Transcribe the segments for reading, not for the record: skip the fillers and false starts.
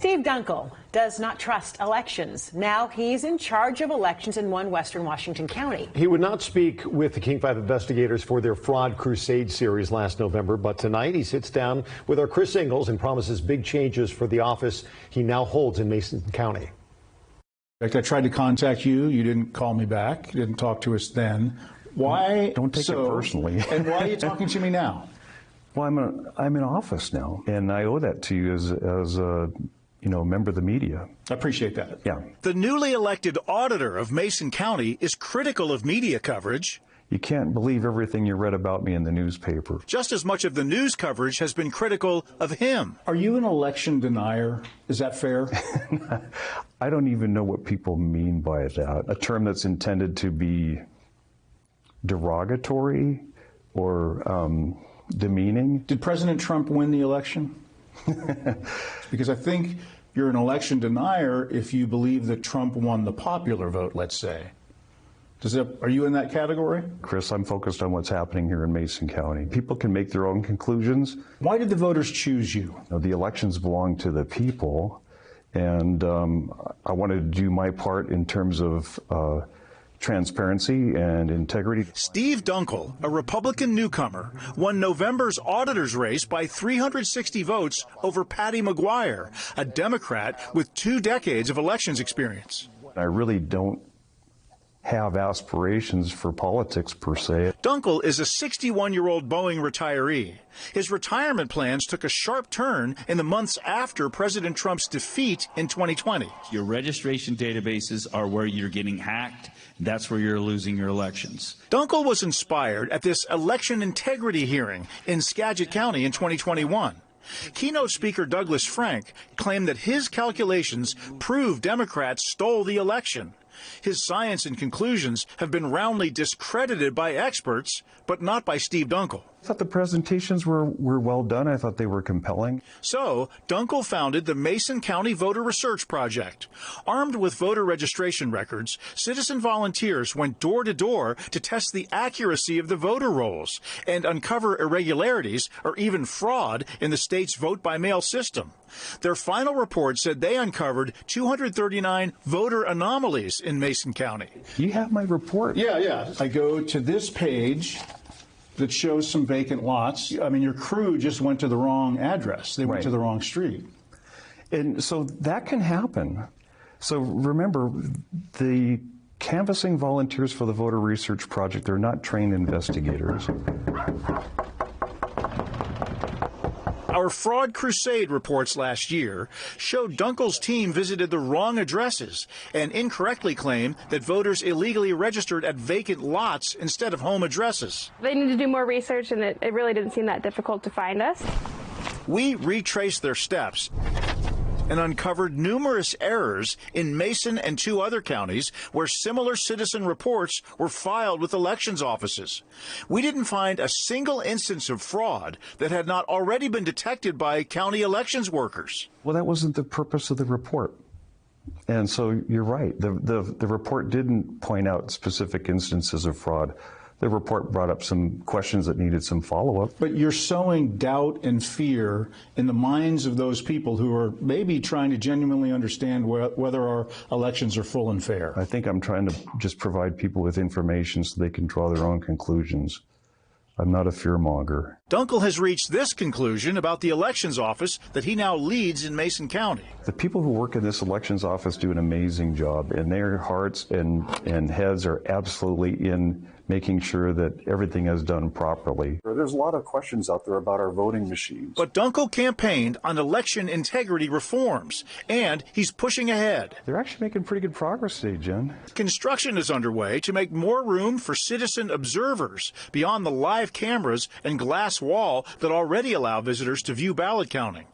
Steve Dunkel does not trust elections. Now he's in charge of elections in one Western Washington county. He would not speak with the King 5 investigators for their Fraud Crusade series last November, but tonight he sits down with our Chris Ingalls and promises big changes for the office he now holds in Mason County. In fact, I tried to contact you. You didn't call me back. You didn't talk to us then. Why? Don't take it personally. And why are you talking to me now? Well, I'm in office now, and I owe that to you as a member of the media. I appreciate that. Yeah. The newly elected auditor of Mason County is critical of media coverage. You can't believe everything you read about me in the newspaper. Just as much of the news coverage has been critical of him. Are you an election denier? Is that fair? I don't even know what people mean by that. A term that's intended to be derogatory or demeaning. Did President Trump win the election? Because I think you're an election denier if you believe that Trump won the popular vote, let's say. Are you in that category? Chris, I'm focused on what's happening here in Mason County. People can make their own conclusions. Why did the voters choose you? The elections belong to the people, and I wanted to do my part in terms of transparency and integrity. Steve Dunkel, a Republican newcomer, won November's auditor's race by 360 votes over Patty McGuire, a Democrat with 2 decades of elections experience. I really don't have aspirations for politics per se. Dunkel is a 61-year-old Boeing retiree. His retirement plans took a sharp turn in the months after President Trump's defeat in 2020. Your registration databases are where you're getting hacked. That's where you're losing your elections. Dunkel was inspired at this election integrity hearing in Skagit County in 2021. Keynote speaker Douglas Frank claimed that his calculations proved Democrats stole the election. His science and conclusions have been roundly discredited by experts, but not by Steve Dunkel. I thought the presentations were well done. I thought they were compelling. So, Dunkel founded the Mason County Voter Research Project. Armed with voter registration records, citizen volunteers went door to door to test the accuracy of the voter rolls and uncover irregularities or even fraud in the state's vote-by-mail system. Their final report said they uncovered 239 voter anomalies in Mason County. You have my report? Yeah. I go to this page that shows some vacant lots. I mean, your crew just went to the wrong address. They went to the wrong street. And so that can happen. So remember, the canvassing volunteers for the Voter Research Project, they're not trained investigators. Our Fraud Crusade reports last year showed Dunkel's team visited the wrong addresses and incorrectly claimed that voters illegally registered at vacant lots instead of home addresses. They need to do more research, and it really didn't seem that difficult to find us. We retraced their steps and uncovered numerous errors in Mason and 2 other counties where similar citizen reports were filed with elections offices. We didn't find a single instance of fraud that had not already been detected by county elections workers. Well, that wasn't the purpose of the report. And so you're right. The report didn't point out specific instances of fraud. The report brought up some questions that needed some follow-up. But you're sowing doubt and fear in the minds of those people who are maybe trying to genuinely understand whether our elections are full and fair. I think I'm trying to just provide people with information so they can draw their own conclusions. I'm not a fearmonger. Dunkel has reached this conclusion about the elections office that he now leads in Mason County. The people who work in this elections office do an amazing job, and their hearts and heads are absolutely in making sure that everything is done properly. There's a lot of questions out there about our voting machines. But Dunkel campaigned on election integrity reforms, and he's pushing ahead. They're actually making pretty good progress today, Jen. Construction is underway to make more room for citizen observers beyond the live cameras and glass wall that already allow visitors to view ballot counting.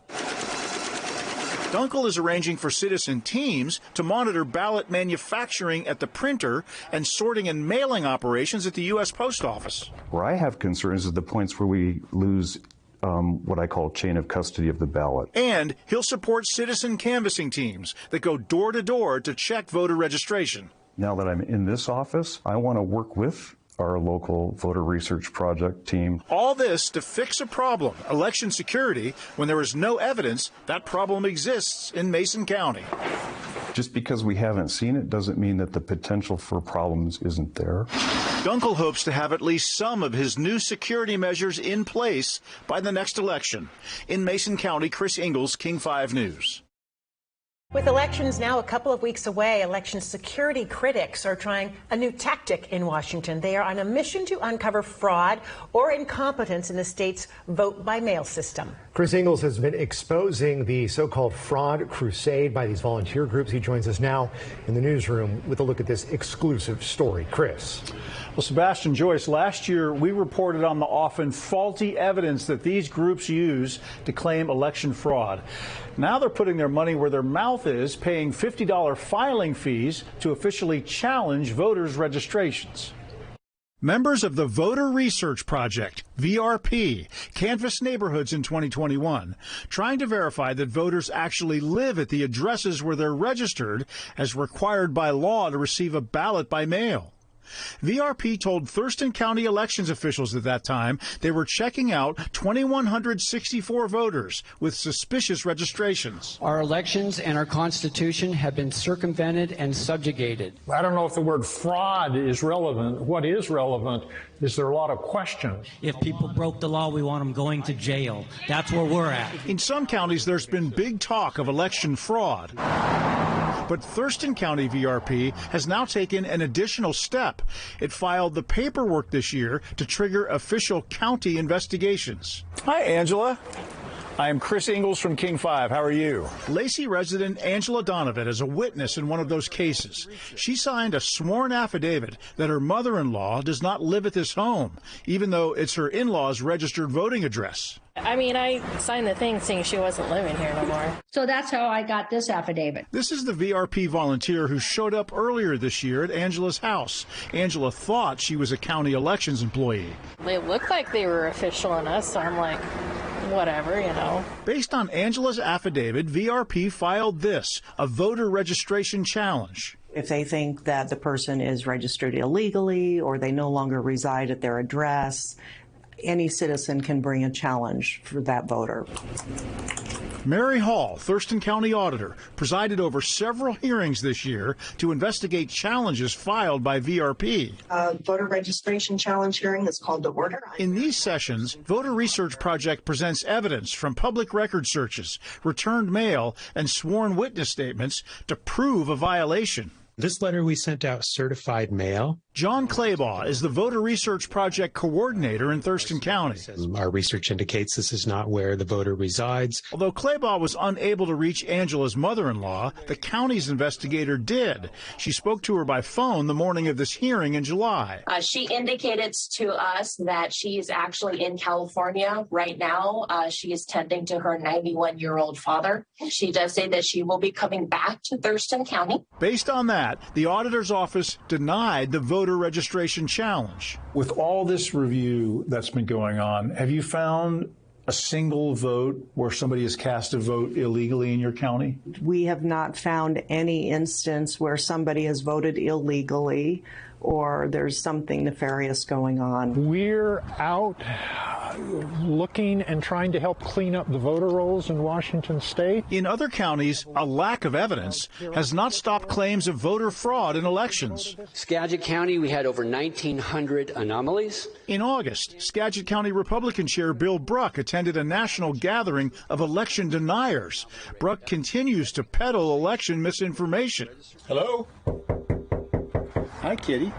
Dunkel is arranging for citizen teams to monitor ballot manufacturing at the printer and sorting and mailing operations at the U.S. Post Office. Where I have concerns is the points where we lose what I call chain of custody of the ballot. And he'll support citizen canvassing teams that go door to door to check voter registration. Now that I'm in this office, I want to work with our local voter research project team. All this to fix a problem, election security, when there is no evidence that problem exists in Mason County. Just because we haven't seen it doesn't mean that the potential for problems isn't there. Gunkel hopes to have at least some of his new security measures in place by the next election. In Mason County, Chris Ingalls, King 5 News. With elections now a couple of weeks away, election security critics are trying a new tactic in Washington. They are on a mission to uncover fraud or incompetence in the state's vote-by-mail system. Chris Ingalls has been exposing the so-called fraud crusade by these volunteer groups. He joins us now in the newsroom with a look at this exclusive story. Chris. Well, Sebastian, Joyce, last year we reported on the often faulty evidence that these groups use to claim election fraud. Now they're putting their money where their mouth is, paying $50 filing fees to officially challenge voters' registrations. Members of the Voter Research Project, VRP, canvassed neighborhoods in 2021, trying to verify that voters actually live at the addresses where they're registered as required by law to receive a ballot by mail. VRP told Thurston County elections officials at that time they were checking out 2,164 voters with suspicious registrations. Our elections and our Constitution have been circumvented and subjugated. I don't know if the word fraud is relevant. What is relevant is there are a lot of questions. If people broke the law, we want them going to jail. That's where we're at. In some counties, there's been big talk of election fraud. But Thurston County VRP has now taken an additional step. It filed the paperwork this year to trigger official county investigations. Hi, Angela. I am Chris Ingalls from King 5. How are you? Lacey resident Angela Donovan is a witness in one of those cases. She signed a sworn affidavit that her mother-in-law does not live at this home, even though it's her in-law's registered voting address. I mean, I signed the thing saying she wasn't living here no more. So that's how I got this affidavit. This is the VRP volunteer who showed up earlier this year at Angela's house. Angela thought she was a county elections employee. They looked like they were official in us, so I'm like, whatever, you know. Based on Angela's affidavit, VRP filed this, a voter registration challenge. If they think that the person is registered illegally or they no longer reside at their address, any citizen can bring a challenge for that voter. Mary Hall, Thurston County Auditor, presided over several hearings this year to investigate challenges filed by VRP. Voter registration challenge hearing is called to order. In these sessions, Voter Research Project presents evidence from public record searches, returned mail, and sworn witness statements to prove a violation. This letter we sent out certified mail. John Claybaugh is the Voter Research Project coordinator in Thurston County. Our research indicates this is not where the voter resides. Although Claybaugh was unable to reach Angela's mother-in-law, the county's investigator did. She spoke to her by phone the morning of this hearing in July. She indicated to us that she's actually in California right now. She is tending to her 91-year-old father. She does say that she will be coming back to Thurston County. Based on that, the auditor's office denied the voter registration challenge. With all this review that's been going on, have you found a single vote where somebody has cast a vote illegally in your county? We have not found any instance where somebody has voted illegally or there's something nefarious going on. We're out looking and trying to help clean up the voter rolls in Washington state. In other counties, a lack of evidence has not stopped claims of voter fraud in elections. Skagit County, we had over 1,900 anomalies. In August, Skagit County Republican Chair Bill Bruck attended a national gathering of election deniers. Bruck continues to peddle election misinformation. Hello? Hi, Kitty.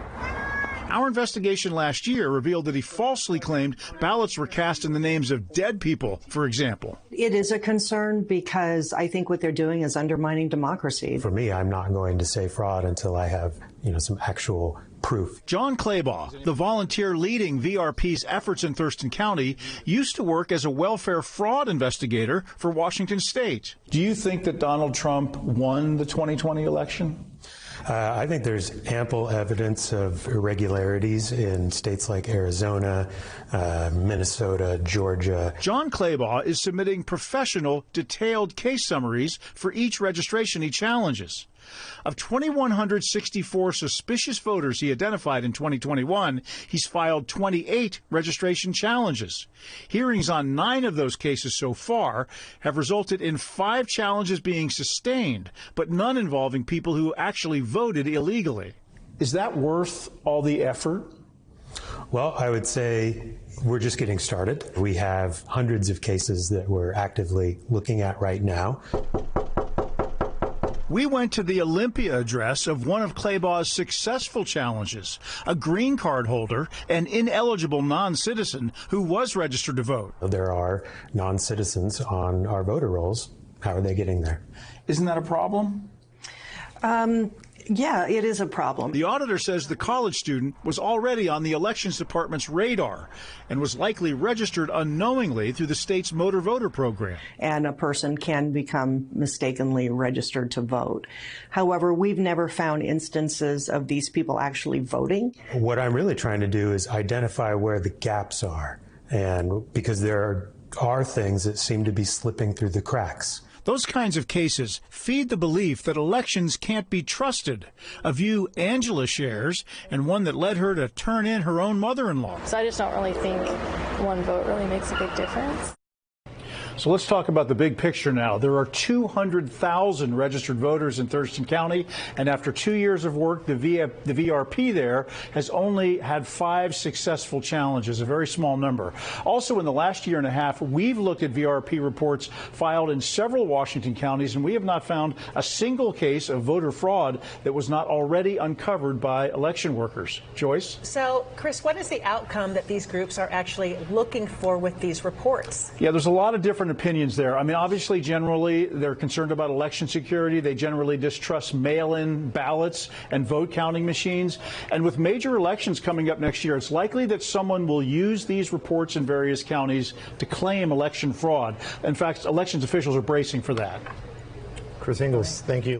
Our investigation last year revealed that he falsely claimed ballots were cast in the names of dead people, for example. It is a concern because I think what they're doing is undermining democracy. For me, I'm not going to say fraud until I have, some actual proof. John Claybaugh, the volunteer leading VRP's efforts in Thurston County, used to work as a welfare fraud investigator for Washington State. Do you think that Donald Trump won the 2020 election? I think there's ample evidence of irregularities in states like Arizona, Minnesota, Georgia. John Claybaugh is submitting professional, detailed case summaries for each registration he challenges. Of 2,164 suspicious voters he identified in 2021, he's filed 28 registration challenges. Hearings on 9 of those cases so far have resulted in 5 challenges being sustained, but none involving people who actually voted illegally. Is that worth all the effort? Well, I would say we're just getting started. We have hundreds of cases that we're actively looking at right now. We went to the Olympia address of one of Claybaugh's successful challenges, a green card holder, an ineligible non-citizen who was registered to vote. There are non-citizens on our voter rolls. How are they getting there? Isn't that a problem? Yeah, it is a problem. The auditor says the college student was already on the Elections Department's radar and was likely registered unknowingly through the state's motor voter program. And a person can become mistakenly registered to vote. However, we've never found instances of these people actually voting. What I'm really trying to do is identify where the gaps are, and because there are things that seem to be slipping through the cracks. Those kinds of cases feed the belief that elections can't be trusted, a view Angela shares and one that led her to turn in her own mother-in-law. So I just don't really think one vote really makes a big difference. So let's talk about the big picture now. There are 200,000 registered voters in Thurston County, and after 2 years of work, the VRP there has only had 5 successful challenges, a very small number. Also, in the last year and a half, we've looked at VRP reports filed in several Washington counties, and we have not found a single case of voter fraud that was not already uncovered by election workers. Joyce? So, Chris, what is the outcome that these groups are actually looking for with these reports? Yeah, there's a lot of different opinions there. I mean, obviously, generally, they're concerned about election security. They generally distrust mail-in ballots and vote counting machines. And with major elections coming up next year, it's likely that someone will use these reports in various counties to claim election fraud. In fact, elections officials are bracing for that. Chris Ingles, thank you.